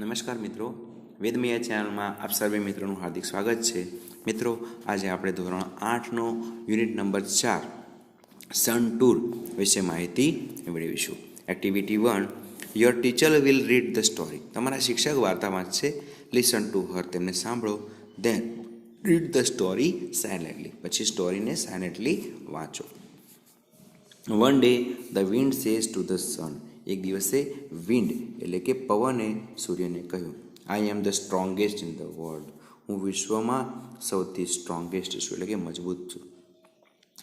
નમસ્કાર મિત્રો, વેદમય ચેનલમાં આપ સર્વે મિત્રોનું હાર્દિક સ્વાગત છે. મિત્રો, આજે આપણે ધોરણ 8નો યુનિટ નંબર 4 સન ટૂર વિશે માહિતી મેળવીશું. Activity 1, your teacher will read the story. તમારા શિક્ષક વાર્તા વાંચશે. લિસન ટુ હર, તેમને સાંભળો. Then read the story silently, પછી સ્ટોરીને સાયલેન્ટલી વાંચો. One day the wind says to the sun. એક દિવસે વિન્ડ એટલે કે પવને સૂર્યને કહ્યું, I am the strongest in the world. હું વિશ્વમાં સૌથી સ્ટ્રોંગેસ્ટ છું એટલે કે મજબૂત છું.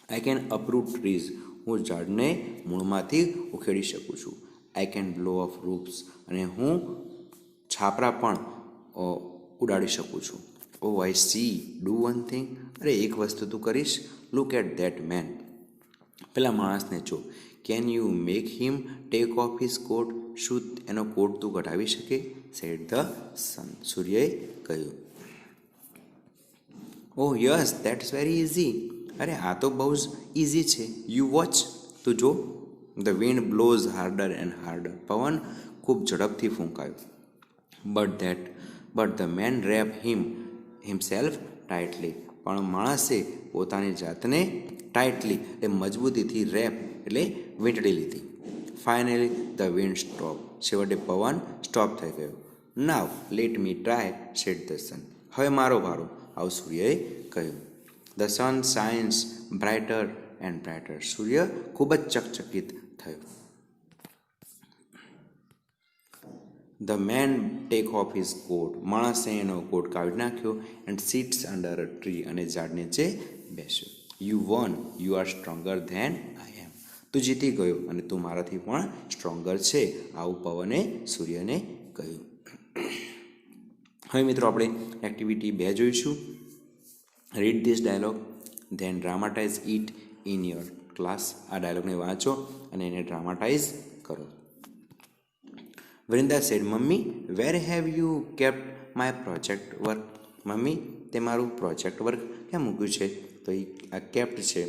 I can uproot trees. હું ઝાડને મૂળમાંથી ઉખેડી શકું છું. I can blow off roofs. અને હું છાપરા પણ ઉડાડી શકું છું. O I see, do one thing. અરે એક વસ્તુ તું કરીશ. Look at that man. પેલા માણસને જો. Can you make him take off his coat. શું એનો કોટ તું કઢાવી શકે? Sad the sun. સૂર્યએ કહ્યું. Oh yes, that's very easy. અરે આ તો બહુ જ ઇઝી છે. You watch. તું જો. The wind blows harder and harder. પવન ખૂબ ઝડપથી ફૂંકાયો. But the man wrap himself tightly. પણ માણસે પોતાની જાતને ટાઇટલી એટલે મજબૂતીથી રેપ એટલે વીંટળી લીધી. Finally the wind stop. છેવટે પવન સ્ટોપ થઈ ગયો. Now let me try, said the sun. હવે મારો વારો, આવું સૂર્યએ કહ્યું. The sun shines brighter and brighter. સૂર્ય ખૂબ જ ચકચકિત થયો. The man take off his coat. માણસે એનો કોટ કાઢી નાખ્યો. And sits under a tree. અને ઝાડ નીચે બેસ્યો. You won, you are stronger than I am. તું જીતી ગયો અને તું મારાથી પણ સ્ટ્રોંગર છે, આવું પવને સૂર્યને કહ્યું. હવે મિત્રો આપણે એક્ટિવિટી 2 જોઈશું. Read this dialogue then dramatize it in your class. આ ડાયલોગને વાંચો અને એને ડ્રામાટાઇઝ કરો. Vrinda said, mummy where have you kept my project work. Mummy, તે મારું પ્રોજેક્ટ વર્ક ક્યાં મૂક્યું છે? તો આ કેપ્ટ છે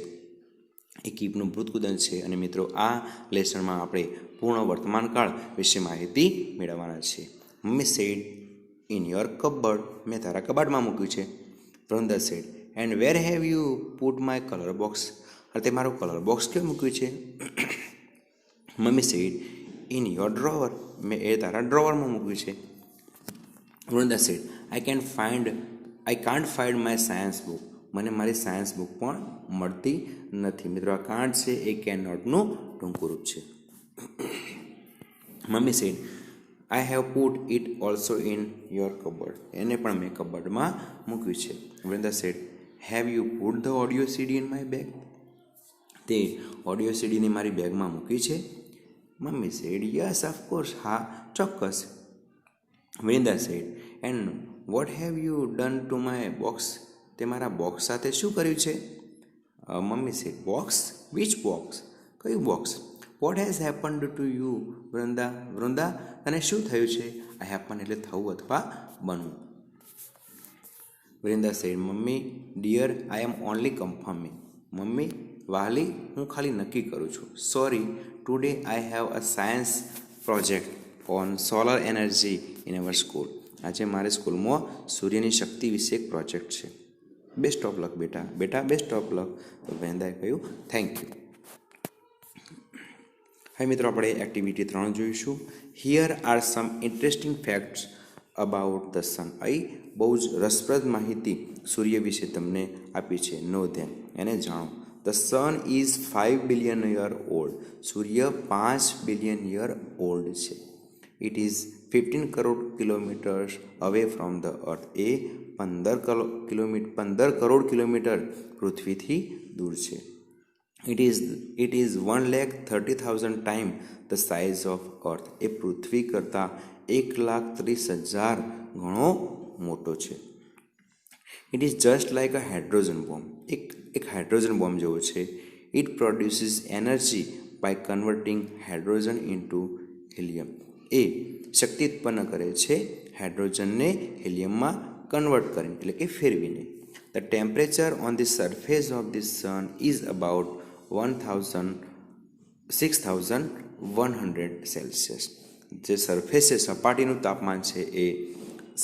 એ કીપનું ભૂતકુદન છે. અને મિત્રો આ લેસનમાં આપણે પૂર્ણ વર્તમાનકાળ વિશે માહિતી મેળવવાના છે. Mummy said, in your cupboard. મેં તારા કબાટમાં મૂક્યું છે. Vrinda said, and where have you put my colour box. અને તે મારું કલર બોક્સ ક્યાં મૂક્યું છે? Mummy said, in your drawer. મેં એ તારા ડ્રોવરમાં મૂક્યું છે. Vrinda said, I can't find my science book. મને મારી સાયન્સ બુક પણ મળતી નથી. મિત્રો આ કાન્ટ છે એ કેન નોટનું ટૂંકું રૂપ છે. Mummy said, I have put it also in your cupboard. એને પણ મેં કબર્ડમાં મૂક્યું છે. Vrinda said, have you put the audio CD in my bag. તે ઓડિયો સીડીને મારી બેગમાં મૂકી છે. Mummy said, yes of course. હા, ચોક્કસ. Vrinda said, and what have you done to my box. તે મારા બોક્સ સાથે શું કર્યું છે? Mummy said, box? Which box? કયું box? What has happened to you Vrinda, તને શું થયું છે? આ હેપન એટલે થવું અથવા બનવું. Vrinda said, mummy dear, I am only confirming. Mummy વાલી, હું ખાલી નક્કી કરું છું. Sorry, today I have a science project on solar energy in our school. આજે મારી સ્કૂલમાં સૂર્યની શક્તિ વિશે એક પ્રોજેક્ટ છે. બેસ્ટ ઓફ લક બેટા, બેસ્ટ ઓફ લક. તો વૃંદાએ કહ્યું થેન્ક યુ. હવે મિત્રો આપણે એક્ટિવિટી 3 જોઈશું. Here are some interesting facts about the sun. અહીં બહુ જ રસપ્રદ માહિતી સૂર્ય વિશે તમને આપી છે. નો ધેમ, એને જાણો. The sun is 5 billion year old. સૂર્ય 5 બિલિયન યર ઓલ્ડ છે. It is 15 crore kilometers away from the earth. એ 15 કરોડ કિલોમીટર પૃથ્વીથી દૂર છે. It is 1,30,000 time the size of earth. એ પૃથ્વી કરતાં 1,30,000 ગણો મોટો છે. It is just like a hydrogen bomb. એક હાઇડ્રોજન બોમ્બ જેવો છે. It produces energy by converting hydrogen into helium. એ શક્તિ ઉત્પન્ન કરે છે હાઇડ્રોજનને હિલિયમમાં કન્વર્ટ કરીને એટલે કે ફેરવીને. The temperature on the surface of the sun is about 6,100 Celsius. જે સરફેસ છે, સપાટીનું તાપમાન છે, એ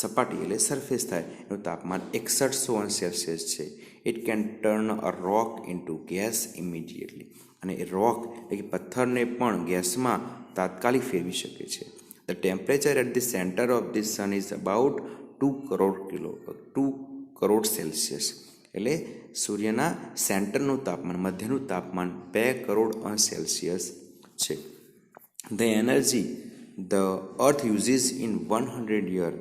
સપાટી એટલે સરફેસ થાય એનું તાપમાન 6100 છે. It can turn a rock into gas immediately. અને એ રોક એટલે કે પથ્થરને પણ ગેસમાં તાત્કાલિક ફેરવી શકે છે. The temperature at the centre of the sun is about 2 crore Celsius. એટલે સૂર્યના સેન્ટરનું તાપમાન, મધ્યનું તાપમાન 2 કરોડ અંશ સેલ્સિયસ છે. The energy the earth uses in 100 year.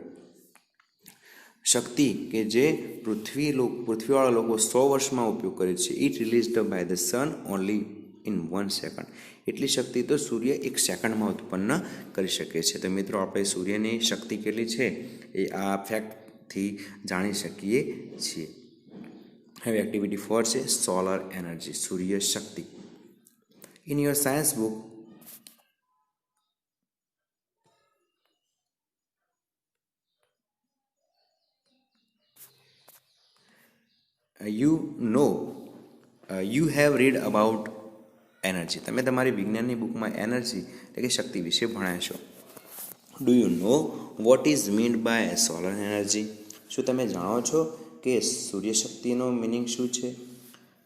શક્તિ કે જે પૃથ્વીવાળા લોકો 100 વર્ષમાં ઉપયોગ કરે છે. It released by the sun only in 1 second. એટલી શક્તિ તો સૂર્ય 1 સેકન્ડમાં ઉત્પન્ન કરી શકે છે. તો મિત્રો, આપણે સૂર્યની શક્તિ કેટલી છે એ આ ફેક્ટથી જાણી શકીએ છીએ. હવે એક્ટિવિટી 4 છે solar energy, Surya Shakti. In your science book you have read about energy. તમે તમારી વિજ્ઞાનની બુકમાં એનર્જી એટલે કે શક્તિ વિશે ભણ્યા છો. Do you know what is meant by solar energy? શું તમે જાણો છો કે સૂર્યશક્તિનો મિનિંગ શું છે?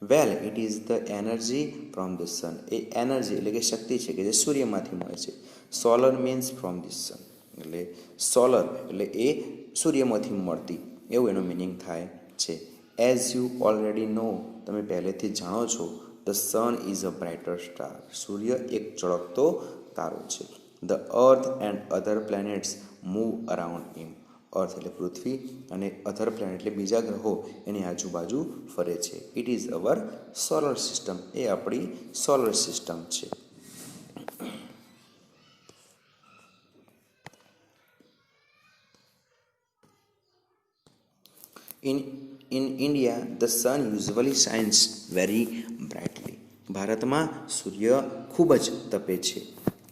Well, it is the energy from the sun. એ એનર્જી એટલે કે શક્તિ છે કે જે સૂર્યમાંથી મળે છે. Solar means from the sun, એટલે સોલર એટલે એ સૂર્યમાંથી મળતી, એવું એનો મિનિંગ થાય છે. એઝ યુ ઓલરેડી નો, તમે પહેલેથી જાણો છો, the sun is a brighter star. સૂર્ય એક ચળકતો તારો છે. The earth and other planets move around him. Earth એટલે પૃથ્વી અને અધર પ્લેનેટ એટલે બીજા ગ્રહો એની આજુબાજુ ફરે છે. It is our solar system. એ આપણી સોલર સિસ્ટમ છે. In India the sun usually shines very brightly. ભારતમાં સૂર્ય ખૂબ જ તપે છે.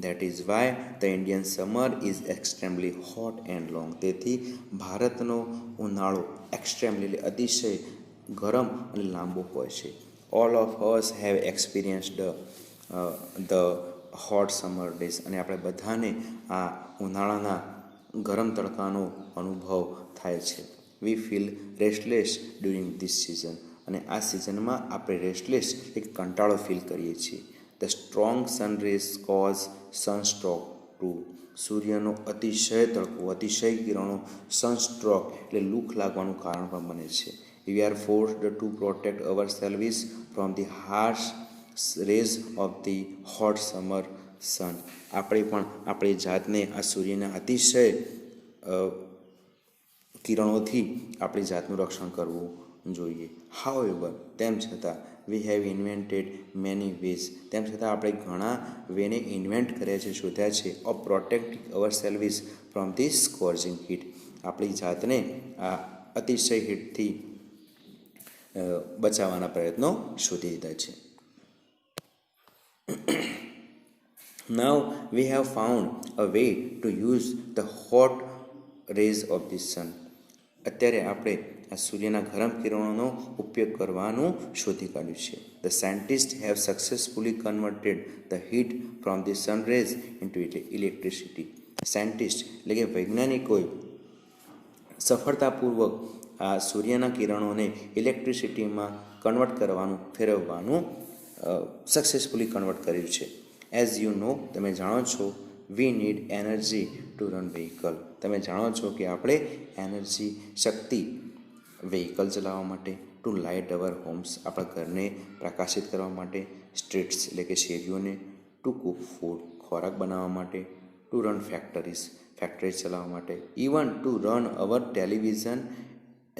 That is why the Indian summer is extremely hot and long. તેથી ભારતનો ઉનાળો એક્સ્ટ્રીમલી એટલે અતિશય ગરમ અને લાંબો હોય છે. All of us have experienced the hot summer days. અને આપણે બધાને આ ઉનાળાના ગરમ તડકાનો અનુભવ થાય છે. વી feel restless during this season. અને આ સિઝનમાં આપણે રેસ્ટલેસ એક કંટાળો ફીલ કરીએ છીએ. The strong sun rays cause sunstroke too. સૂર્યનો અતિશય તડકો, અતિશય કિરણો સનસ્ટ્રોક એટલે લૂખ લાગવાનું કારણ પણ બને છે. We are forced to protect our selves from the harsh rays of the hot summer sun. આપણે પણ આપણી જાતને આ સૂર્યના અતિશય કિરણોથી આપણી જાતનું રક્ષણ કરવું જોઈએ. હાઉએવર, તેમ છતાં, we have invented many ways. તેમ છતાં આપણે ઘણા વેને ઇન્વેન્ટ કર્યા છે, શોધ્યા છે, of protecting our selves from the scorching heat. આપણી જાતને આ અતિશય હીટથી બચાવવાના પ્રયત્નો શોધી દીધા છે. Now we have found a way to use the hot rays of the sun. અત્યારે આપણે આ સૂર્યના ગરમ કિરણોનો ઉપયોગ કરવાનું શોધી કાઢ્યું છે. The scientist have successfully converted the heat from the sun rays into electricity. Scientist એટલે કે વૈજ્ઞાનિકોએ સફળતાપૂર્વક આ સૂર્યના કિરણોને ઇલેક્ટ્રિસિટીમાં ફેરવવાનું સક્સેસફુલી કન્વર્ટ કર્યું છે. એઝ યુ નો, તમે જાણો છો, we need energy to run vehicle. તમે જાણો છો કે આપણે એનર્જી, શક્તિ વ્હીકલ ચલાવવા માટે, ટુ લાઇટ અવર હોમ્સ, આપણા ઘરને પ્રકાશિત કરવા માટે, સ્ટ્રીટ્સ એટલે કે શેરીઓને, ટુ કુક ફૂડ, ખોરાક બનાવવા માટે, ટુ રન ફેક્ટરી ચલાવવા માટે, even to run our television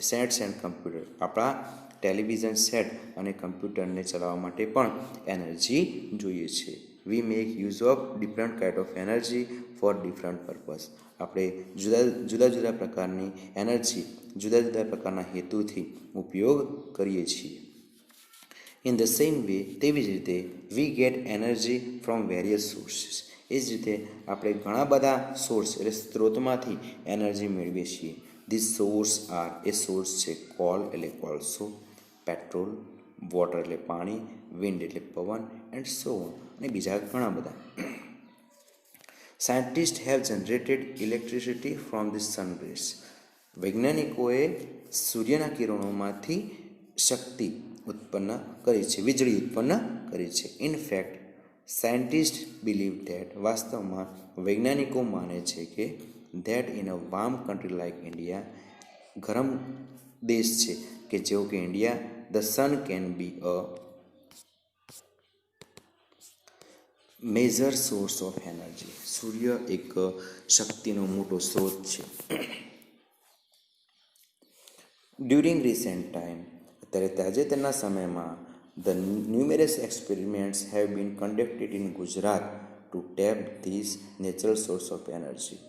sets and computer, આપણા ટેલિવિઝન સેટ અને કમ્પ્યુટરને ચલાવવા માટે પણ એનર્જી જોઈએ છે. We make use of different kind of energy for different purpose. આપણે જુદા જુદા પ્રકારની એનર્જી જુદા જુદા પ્રકારના હેતુથી ઉપયોગ કરીએ છીએ. ઇન ધ સેમ વે, તેવી જ રીતે, we get energy from various sources. એ જ રીતે આપણે ઘણા બધા સોર્સ એટલે સ્ત્રોતમાંથી એનર્જી મેળવીએ છીએ. ધીસ સોર્સ આર, એ સોર્સ છે કોલ એટલે કોલસો, પેટ્રોલ, વોટર એટલે પાણી, વિન્ડ એટલે પવન, એન્ડ સો ઓન, અને બીજા ઘણા બધા. Scientist have generated electricity from the sun rays. વૈજ્ઞાનિકોએ સૂર્યના કિરણોમાંથી શક્તિ ઉત્પન્ન કરી છે, વીજળી ઉત્પન્ન કરી છે. In fact scientist believe that, વાસ્તવમાં વૈજ્ઞાનિકો માને છે કે that in a warm country like India, ગરમ દેશ છે કે જેવો કે India, the sun can be a major source of energy. સૂર્ય એક શક્તિનો મોટો સ્ત્રોત છે. ડ્યુરિંગ રિસેન્ટ ટાઈમ, અત્યારે તાજેતરના સમયમાં, the numerous experiments have been conducted in Gujarat to tap this natural source of energy.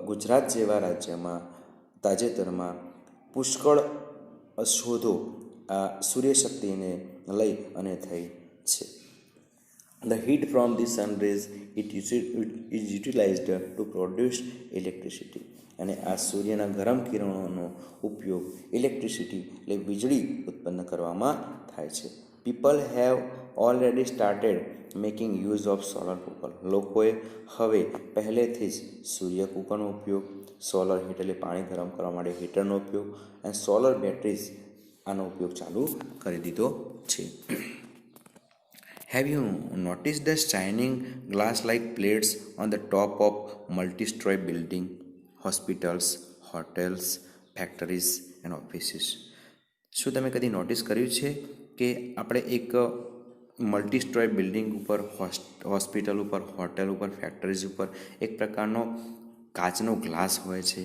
Gujarat જેવા રાજ્યમાં તાજેતરમાં પુષ્કળ શોધો આ સૂર્યશક્તિને લઈ અને થઈ છે. The heat from the sun rays is utilized to produce electricity. અને આ સૂર્યના ગરમ કિરણોનો ઉપયોગ ઇલેક્ટ્રિસિટી એટલે વીજળી ઉત્પન્ન કરવામાં થાય છે. People have already started making use of solar cooker. લોકોએ હવે પહેલેથી જ સૂર્ય કુકરનો ઉપયોગ, સોલર હીટ એટલે પાણી ગરમ કરવા માટે હીટરનો ઉપયોગ અને સોલર બેટરીઝ આનો ઉપયોગ ચાલુ કરી દીધો છે. Have you noticed the shining glass-like plates on the top of multi-story building, hospitals, hotels, factories and offices? શું તમે કદી નોટિસ કર્યું છે કે આપણે એક મલ્ટી સ્ટોરી બિલ્ડિંગ ઉપર, હોસ્પિટલ ઉપર, હોટેલ ઉપર, ફેક્ટરીઝ ઉપર એક પ્રકારનો કાચનો ગ્લાસ હોય છે.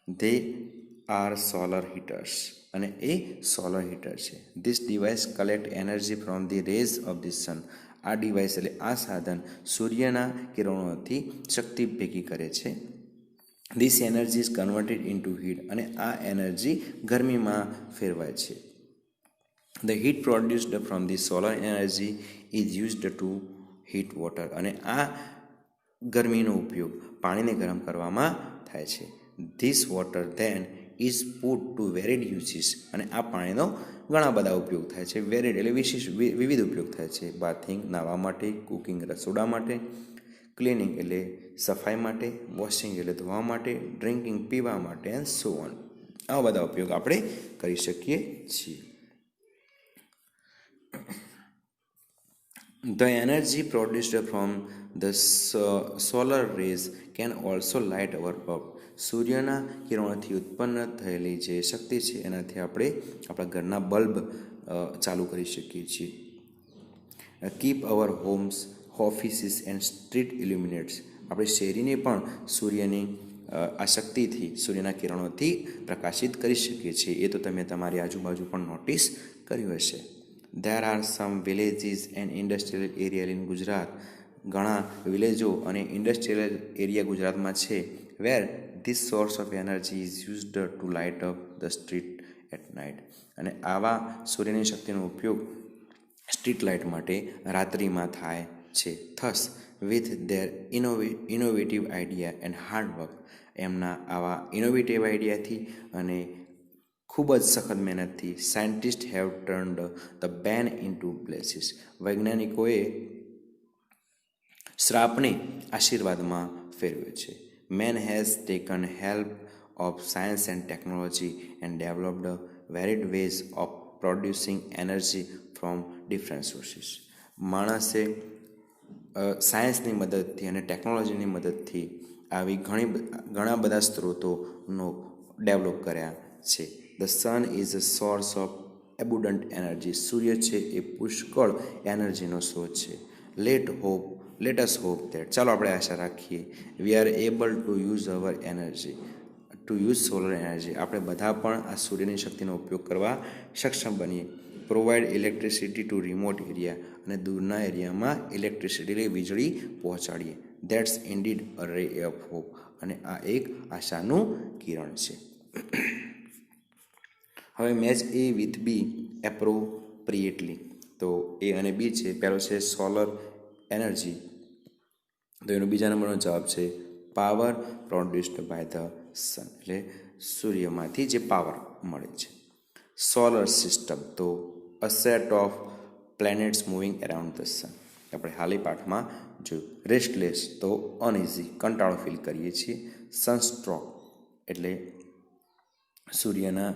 દે આર સોલર હીટર્સ, અને એ સોલર હીટર છે. This device collect energy from the rays of the sun. આ ડિવાઇસ એટલે આ સાધન સૂર્યના કિરણોથી શક્તિ ભેગી કરે છે. This energy is converted into heat, અને આ એનર્જી ગરમીમાં ફેરવાય છે. The heat produced from the solar energy is used to heat water. અને આ ગરમીનો ઉપયોગ પાણીને ગરમ કરવામાં થાય છે. This water then is put to varied uses. અને આ પાણીનો ઘણા બધા ઉપયોગ થાય છે. વેરિડ એટલે વિવિધ ઉપયોગ થાય છે. બાથિંગ નાહવા માટે, કુકિંગ રસોડા માટે, ક્લિનિંગ એટલે સફાઈ માટે, વોશિંગ એટલે ધોવા માટે, ડ્રિંકિંગ પીવા માટે એન્ડ સો ઓન. આવા બધા ઉપયોગ આપણે કરી શકીએ છીએ. The energy produced from the solar rays can also light our bulb. સૂર્યના કિરણોથી ઉત્પન્ન થયેલી જે શક્તિ છે એનાથી આપણે આપણા ઘરના બલ્બ ચાલુ કરી શકીએ છીએ. Keep our homes, offices and street illuminates. આપણે શેરીને પણ સૂર્યની આ શક્તિથી, સૂર્યના કિરણોથી પ્રકાશિત કરી શકીએ છીએ. એ તો તમે તમારી આજુબાજુ પણ નોટિસ કર્યું હશે. There are some villages and industrial areas in Gujarat. ઘણા વિલેજો અને ઇન્ડસ્ટ્રીયલ એરિયા ગુજરાતમાં છે where this source of energy is used to light up the street at night. અને આવા સૂર્યની શક્તિનો ઉપયોગ સ્ટ્રીટ લાઇટ માટે રાત્રિમાં થાય છે. Thus, with their innovative idea and hard work, એમના આવા ઇનોવેટિવ આઈડિયાથી અને ખૂબ જ સખત મહેનતથી scientist have turned the bane into blesses. વૈજ્ઞાનિકોએ શ્રાપને આશીર્વાદમાં ફેરવ્યો છે. Man has taken help of science and technology and developed varied ways of producing energy from different sources. માણસે સાયન્સની મદદથી અને ટેકનોલોજીની મદદથી આવી ઘણા બધા સ્ત્રોતોનો ડેવલપ કર્યા છે. The sun is a source of abundant energy. સૂર્ય છે એ પુષ્કળ એનર્જીનો સ્ત્રોત છે. લેટ અસ હોપ ધેટ, ચાલો આપણે આશા રાખીએ, we are able to use our energy to use solar energy. આપણે બધા પણ આ સૂર્યની શક્તિનો ઉપયોગ કરવા સક્ષમ બનીએ. Provide electricity to remote area, અને દૂરના એરિયામાં ઇલેક્ટ્રિસિટી વીજળી પહોંચાડીએ. ધેટ્સ ઇન્ડીડ અ રે ઓફ હોપ. અને આ એક આશાનું કિરણ છે. હવે match A with B appropriately. તો એ અને બી છે. પહેલો છે સોલર એનર્જી, તો એનો બીજા નંબરનો જવાબ છે power produced by the sun, એટલે સૂર્યમાંથી જે પાવર મળે છે. સોલર સિસ્ટમ, તો a set of planets moving around the sun. આપણે હાલી પાઠમાં જો રેસ્ટલેસ તો અનઇઝી, કંટાળો ફીલ કરીએ છીએ. સનસ્ટ્રોક એટલે સૂર્યના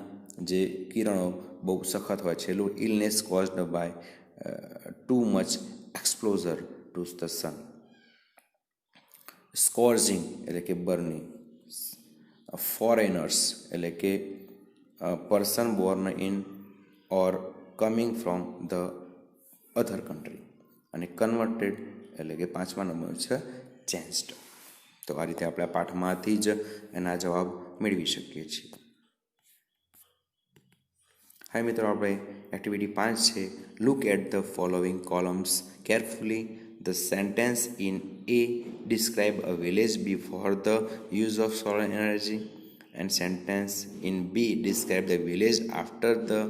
જે કિરણો બહુ સખત હોય છે. Illness caused by too much exposure to the sun. Scorching એટલે કે બર્નિંગ. ફોરેનર્સ એટલે કે person born in or coming from the other country. અને કન્વર્ટેડ એટલે કે 5મા નંબર છે ચેન્જડ. તો આ રીતે આપણે પાઠમાંથી જ એના જવાબ મેળવી શકીએ છીએ. હવે મિત્રો આપણે એક્ટિવિટી 5 છે. Look at the following columns carefully. The sentence in A describe a village before the use of solar energy, and sentence in B describe the village after the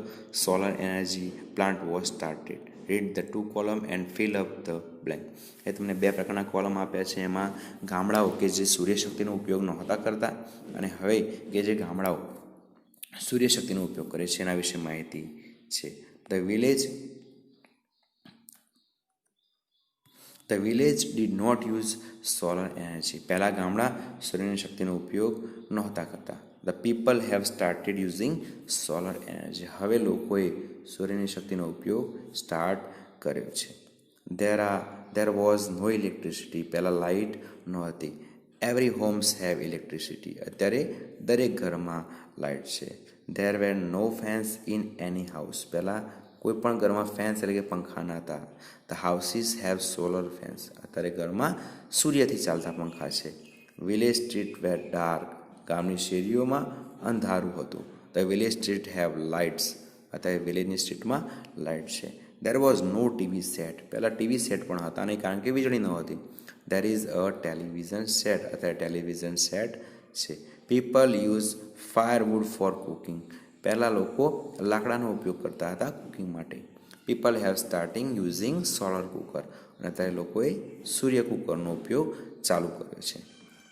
solar energy plant was started. Read the two column and fill up the blank. એ તમને બે પ્રકારના column આપ્યા છે. એમાં ગામડાઓ કે જે સૂર્યશક્તિનો ઉપયોગ નહોતા કરતા અને હવે કે જે ગામડાઓ સૂર્યશક્તિનો ઉપયોગ કરે છે એના વિશે માહિતી છે. The village did not use solar energy. પહેલાં ગામડા સૂર્યની શક્તિનો ઉપયોગ નહોતા કરતા. The people have started using solar energy. હવે લોકોએ સૂર્યની શક્તિનો ઉપયોગ સ્ટાર્ટ કર્યો છે. There was no electricity. પહેલાં લાઇટ નહોતી. Every homes have electricity. અત્યારે દરેક ઘરમાં લાઇટ છે. There were no fans in any house. પહેલાં કોઈ પણ ઘરમાં ફેન્સ એટલે કે પંખા ન હતા. The houses have solar fans. અત્યારે ઘરમાં સૂર્યથી ચાલતા પંખા છે. Village street were dark. ગામની શેરીઓમાં અંધારું હતું. The village street have lights. અત્યારે વિલેજની સ્ટ્રીટમાં લાઇટ છે. There was no TV set. પહેલાં ટીવી સેટ પણ હતા નહીં કારણ કે વીજળી ન હતી. There is a television set. અત્યારે ટેલિવિઝન સેટ છે. People use firewood for cooking. પહેલાં લોકો લાકડાનો ઉપયોગ કરતા હતા કુકિંગ માટે. People have starting using solar cooker. અને અત્યારે લોકોએ સૂર્ય કુકરનો ઉપયોગ ચાલુ કર્યો છે.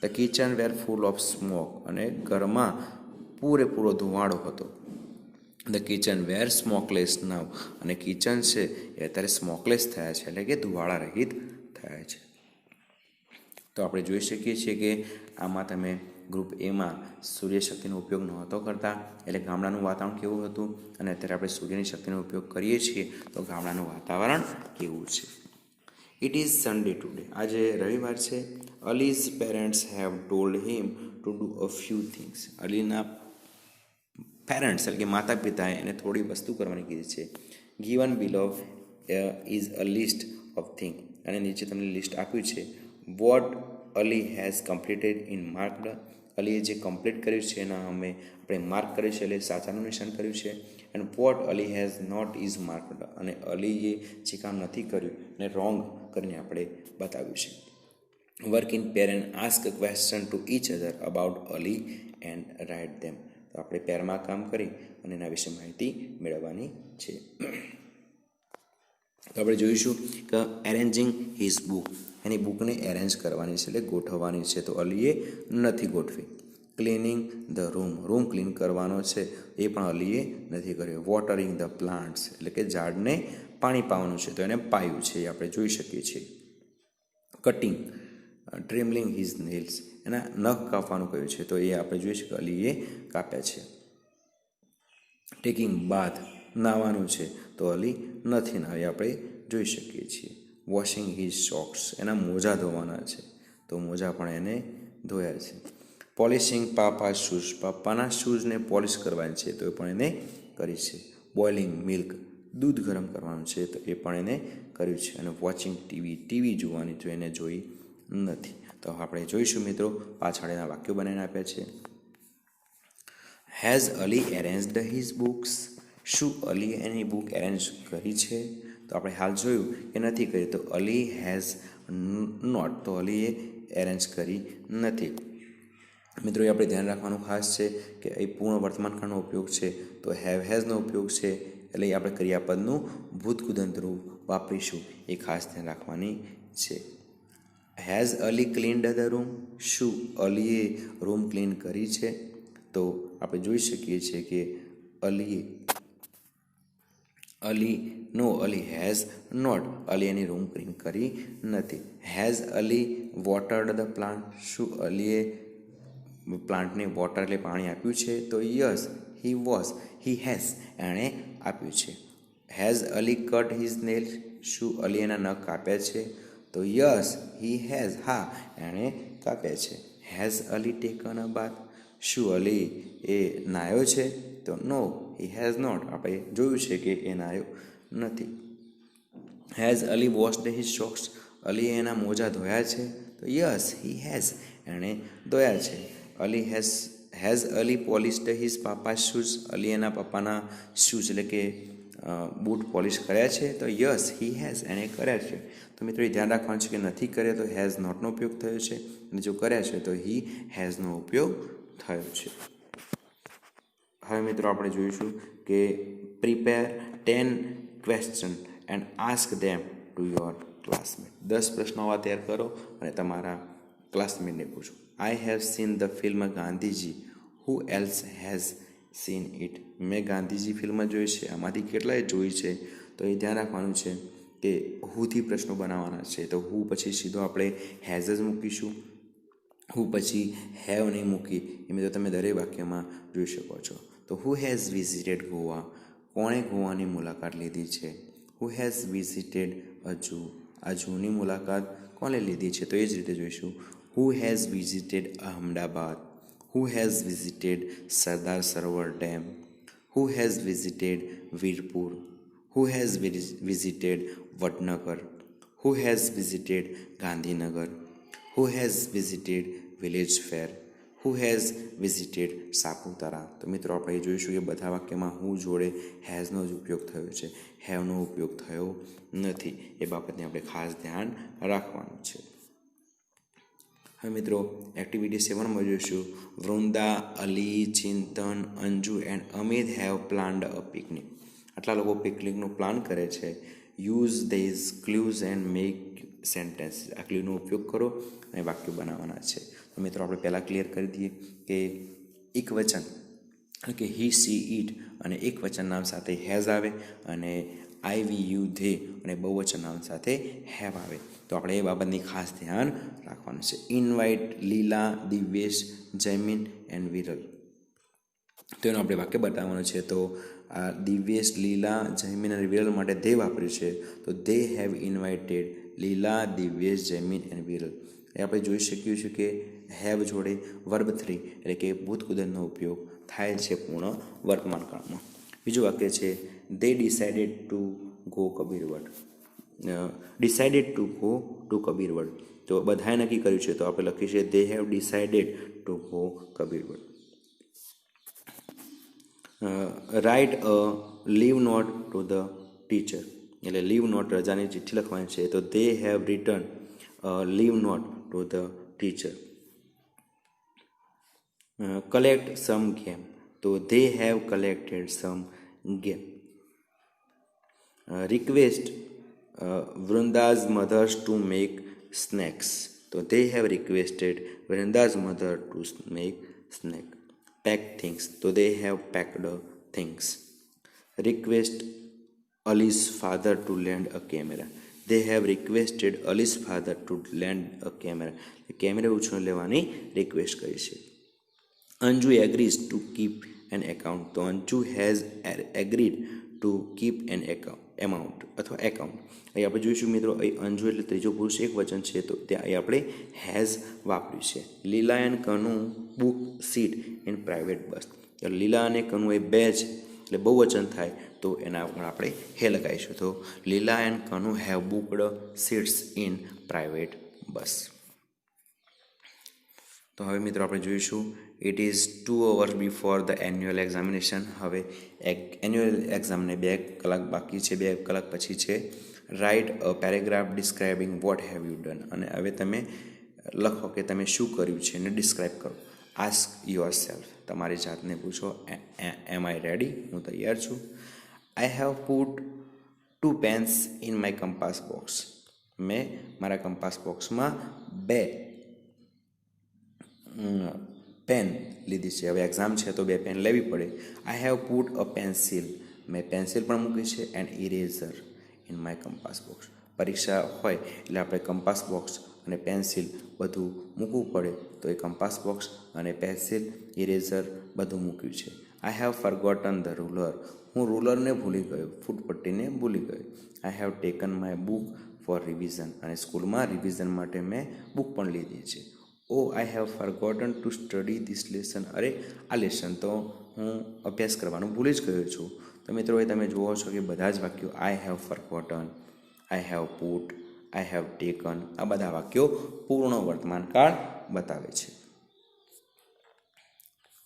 The kitchen were full of smoke. અને ઘરમાં પૂરેપૂરો ધુમાડો હતો. The kitchen were smokeless now. અને કિચન છે એ અત્યારે સ્મોકલેસ થયા છે એટલે કે ધુવાળા રહિત થયા છે. તો આપણે જોઈ શકીએ છીએ કે આમાં તમે ગ્રુપ એમાં સૂર્યશક્તિનો ઉપયોગ નહોતો કરતા એટલે ગામડાનું વાતાવરણ કેવું હતું અને અત્યારે આપણે સૂર્યની શક્તિનો ઉપયોગ કરીએ છીએ તો ગામડાનું વાતાવરણ કેવું છે. It is Sunday today. આજે રવિવાર છે. Ali's parents have told him to do a few things. Alina parents એટલે કે માતા પિતાએ એને થોડી વસ્તુ કરવાની કીધી છે. Given below is a list of thing. અને નીચે તમને લિસ્ટ આપ્યું છે. What Ali has completed in marked. અલીએ જે કમ્પ્લીટ કર્યું છે એના આપણે માર્ક કર્યું છે એટલે સાચાનું નિશાન કર્યું છે. And what Ali has not is marked. અને અલીએ જે કામ નથી કર્યું એને રોંગ કરીને આપણે બતાવ્યું છે. Work in pair and ask a question to each other about Ali and write them. તો આપણે પેરમાં કામ કરી અને એના વિશે માહિતી મેળવવાની છે. તો આપણે જોઈશું કે એરેન્જિંગ હિઝ બુક. એની બુકને એરેન્જ કરવાની છે એટલે ગોઠવવાની છે. તો અલીએ નથી ગોઠવી. Cleaning the room. Room clean કરવાનો છે એ પણ અલીએ નથી કર્યો. વોટરિંગ ધ પ્લાન્ટ્સ એટલે કે ઝાડને પાણી પાવાનું છે તો એને પાયું છે એ આપણે જોઈ શકીએ છીએ. Cutting trimming his nails. એના નખ કાપવાનું કહ્યું છે તો એ આપણે જોઈ શકીએ અલીએ કાપ્યા છે. ટેકિંગ બાથ નાહવાનું છે તો અલી નથી નાહી આપણે જોઈ શકીએ છીએ. Washing his socks. એના મોજા ધોવાના છે તો મોજા પણ એને ધોયા છે. પોલિશિંગ પાપા શૂઝ. પપ્પાના શૂઝને પોલિશ કરવાની છે તો એ પણ એને કરી છે. Boiling milk. દૂધ ગરમ કરવાનું છે તો એ પણ એને કર્યું છે. અને વોચિંગ ટીવી જોવાની તો એને જોઈ નથી. તો આપણે જોઈશું મિત્રો પાછળ એના વાક્યો બનાવીને આપ્યા છે. Has Ali arranged his books. શું અલીએ એની બુક એરેન્જ કરી છે? તો આપણે હાલ જોયું કે નથી કરી. તો અલી હેઝ નોટ. તો અલીએ એરેન્જ કરી નથી. મિત્રો એ આપણે ધ્યાન રાખવાનું ખાસ છે કે એ પૂર્ણ વર્તમાનકાળનો ઉપયોગ છે તો હેઝનો ઉપયોગ છે એટલે આપણે ક્રિયાપદનું ભૂતકૃદંત રૂપ વાપરીશું એ ખાસ ધ્યાન રાખવાની છે. Has Ali cleaned the room. શું અલીએ રૂમ ક્લીન કરી છે? તો આપણે જોઈ શકીએ છીએ કે અલીએ Ali no Ali has not Ali એની રૂમ ક્લીન કરી નથી. Has Ali watered the plant શું અલીએ પ્લાન્ટને વોટર એટલે પાણી આપ્યું છે? તો યસ હી હેઝ એણે આપ્યું છે. Has Ali cut his nails શું અલી એના નખ કાપ્યા છે? તો યસ હી હેઝ હા એણે કાપ્યા છે. હેઝ અલી ટેકન અ બાથ શું અલી એ નાહ્યો છે? તો નો હી હેઝ નોટ આપણે જોયું છે કે એ નાહ્યો નથી. Has Ali washed his socks અલીએ એના મોજા ધોયા છે? તો યસ હી હેઝ એણે ધોયા છે. Has Ali polished his papa shoes Ali એના પપ્પાના શૂઝ એટલે કે બૂટ પોલિશ કર્યા છે? તો યસ હી હેઝ એણે કર્યા છે. તો મિત્રો એ ધ્યાન રાખવાનું છે કે નથી કર્યા તો હેઝ નોટનો ઉપયોગ થયો છે, અને જો કર્યા છે તો હી હેઝનો ઉપયોગ થયો છે. હવે મિત્રો આપણે જોઈશું કે prepare 10 question and ask them to your classmate. 10 પ્રશ્નો આવા તૈયાર કરો અને તમારા ક્લાસમેટને પૂછો. I have seen the film Gandhiji. Who else has scene it. મેં ગાંધીજી ફિલ્મ જોઈ છે, આમાંથી કેટલાય જોઈ છે? તો એ ધ્યાન રાખવાનું છે કે હુથી પ્રશ્નો બનાવવાના છે. તો હુ પછી સીધો આપણે હેઝ જ મૂકીશું. હુ પછી હેવ નહીં મૂકી. એ મિત્રો તમે દરેક વાક્યમાં જોઈ શકો છો. તો હુ હેઝ વિઝિટેડ ગોવા. કોણે ગોવાની મુલાકાત લીધી છે? Who has visited a zoo. આ ઝૂની મુલાકાત કોણે લીધી છે? તો એ જ રીતે જોઈશું. Who has visited Ahmedabad. Who has visited Sardar Sarovar dam. Who has visited Virpur. Who has visited Vadnagar. Who has visited Gandhinagar. Who has visited village fair. Who has visited Saputara. તો મિત્રો આપણે જોઈશું કે બધા વાક્યમાં હું જોડે હેઝનો જ ઉપયોગ થયો છે, હેવનો ઉપયોગ થયો નથી. એ બાબતને આપણે ખાસ ધ્યાન રાખવાનું છે. હવે મિત્રો એક્ટિવિટી 7માં જોઈશું. Vrinda, Ali, Chintan, Anju and Amit have planned a picnic. આટલા લોકો પિકનિકનું પ્લાન કરે છે. Use these clues and make sentence. આ ક્લ્યુનો ઉપયોગ કરો અને વાક્યો બનાવવાના છે. તો મિત્રો આપણે પહેલાં ક્લિયર કરી દઈએ કે એક વચન એટલે કે હી, સી, ઇટ અને એક વચન નામ સાથે હેઝ આવે, અને આઈ, વી, યુ, ધે અને બહુવચન નામ સાથે હેવ આવે. તો આપણે એ બાબતની ખાસ ધ્યાન રાખવાનું છે. ઇનવાઇટ લીલા, દિવ્યેશ, જયમીન એન્ડ વિરલ. તો એનું આપણે વાક્ય બતાવવાનું છે. તો આ દિવ્યેશ, લીલા, જયમીન અને વિરલ માટે ધે વાપર્યું છે. તો દે હેવ ઇન્વાઇટેડ લીલા, દિવ્યેશ, જયમીન એન્ડ વિરલ. એ આપણે જોઈ શકીએ છીએ કે હેવ જોડે વર્બ 3 એટલે કે ભૂતકૃદનનો ઉપયોગ થાય છે પૂર્ણ વર્તમાન કાળમાં. બીજું વાક્ય છે they decided to go Kabirvad. Decided to go to Kabirvad. તો બધાએ નક્કી કર્યું છે, તો આપણે લખીએ છીએ they have decided to go Kabirvad. Write a leave note to the teacher. એટલે લીવ નોટ રજાની ચિઠ્ઠી લખવાની છે. તો they have return leave note to the teacher. Collect some game. તો they have collected some game. Request Vrinda's mothers to make snacks. તો they have requested Vrinda's mother to make snack. Pack things. તો they have packed things. Request Ali's father to lend a camera. They have requested Ali's father to lend a camera. Camera ઉછીને લેવાની request કરી છે. Anju agrees to keep an account. તો Anju has agreed to keep an amount અથવા account. અહીં આપણે જોઈશું મિત્રો, અહીં અંજુ એટલે ત્રીજો પુરુષ એક વચન છે, તો ત્યાં અહીં આપણે હેઝ વાપર્યું છે. Leela and Kanu book seat in private bus. Leela અને કનુ એ બે છે એટલે બહુ વચન થાય, તો એના ઉપર આપણે હે લગાવીશું. તો Leela and Kanu have booked seats in private bus. તો હવે મિત્રો આપણે જોઈશું it is 2 hours before the annual examination. હવે એન્યુઅલ એક્ઝામને 2 કલાક બાકી છે, 2 કલાક પછી છે. Write a paragraph describing what have you done. અને હવે તમે લખો કે તમે શું કર્યું છે અને ડિસ્ક્રાઇબ કરો. Ask your self. તમારી જાતને પૂછો, એમ આઈ રેડી? હું તૈયાર છું. આઈ have put 2 pens in my compass box. મેં મારા કંપાસ બોક્સમાં 2 પેન લીધી છે. હવે એક્ઝામ છે તો 2 પેન લેવી પડે. આઈ હેવ પુટ અ પેન્સિલ મેં પેન્સિલ પણ મૂકી છે and eraser in my compass box. પરીક્ષા હોય એટલે આપણે કંપાસ બોક્સ અને પેન્સિલ બધું મૂકવું પડે, તો એ કંપાસ બોક્સ અને પેન્સિલ, ઇરેઝર બધું મૂક્યું છે. I have forgotten the ruler. હું રૂલરને ભૂલી ગયો, ફૂટપટ્ટીને ભૂલી ગયો. I have taken my book for revision. અને સ્કૂલમાં રિવિઝન માટે મેં બુક પણ લીધી છે. Oh I have forgotten to study this lesson. અરે આ લેસન તો હું અભ્યાસ કરવાનું ભૂલી જ ગયો છું. તો મિત્રો એ તમે જુઓ છો કે બધા જ વાક્યો I have forgotten, I have put, I have taken, આ બધા વાક્યો પૂર્ણ વર્તમાન કાળ બતાવે છે.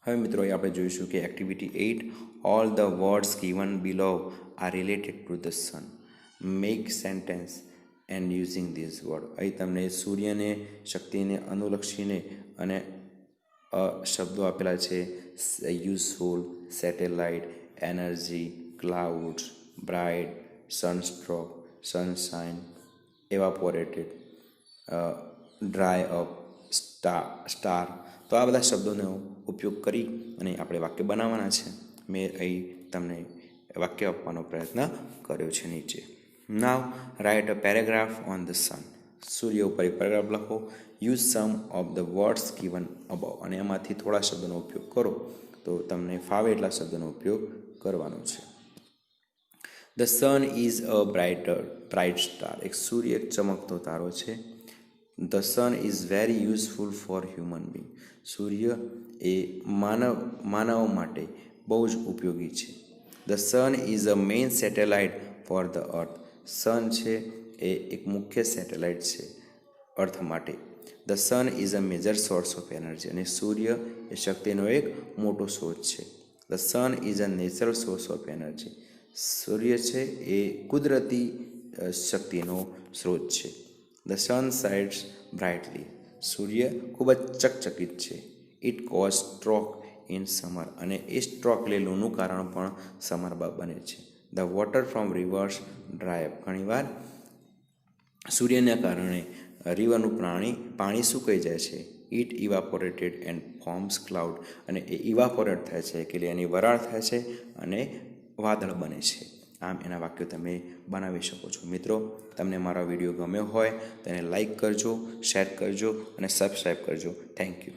હવે મિત્રો આપણે જોઈશું કે activity 8, all the words given below are related to the sun. Make sentence and using this word. અહીં તમને સૂર્યને, શક્તિને અનુલક્ષીને અને શબ્દો આપેલા છે. Useful, satellite, energy, clouds, bright, sunstroke, sunshine, evaporated, dry up, star. તો આ બધા શબ્દોનો ઉપયોગ કરી અને આપણે વાક્ય બનાવવાના છે. મેં અહીં તમને વાક્ય આપવાનો પ્રયત્ન કર્યો છે નીચે. Now write a paragraph on the sun. સૂર્ય ઉપર એક પેરેગ્રાફ લખો. Use some of the words given above. અને એમાંથી થોડા શબ્દોનો ઉપયોગ કરો, તો તમને ફાવે એટલા શબ્દોનો ઉપયોગ કરવાનો છે. The sun is a bright star. એક સૂર્ય એક ચમકતો તારો છે. The sun is very useful for human being. સૂર્ય એ માનવ માટે બહુ જ ઉપયોગી છે. The sun is a main satellite for the earth. Sun છે એ એક મુખ્ય સેટેલાઇટ છે અર્થ માટે. The sun is a major source of energy. અને સૂર્ય એ શક્તિનો એક મોટો સ્ત્રોત છે. The sun is a natural source of energy. સૂર્ય છે એ કુદરતી શક્તિનો સ્ત્રોત છે. The sun shines brightly. સૂર્ય ખૂબ જ ચકચકિત છે. It cause stroke in summer. અને એ સ્ટ્રોક લેલુંનું કારણ પણ સમરમાં બને છે. The water from rivers dry up. ઘણીવાર સૂર્યના કારણે રિવરનું પાણી સુકાઈ જાય છે. It evaporated and forms cloud. અને એ ઇવાપોરેટ થાય છે એટલે એની વરાળ થાય છે અને વાદળ બને છે. આમ એના વાક્યો તમે બનાવી શકો છો. મિત્રો, તમને મારો વિડીયો ગમ્યો હોય તો એને લાઈક કરજો, શેર કરજો અને સબસ્ક્રાઈબ કરજો. Thank you.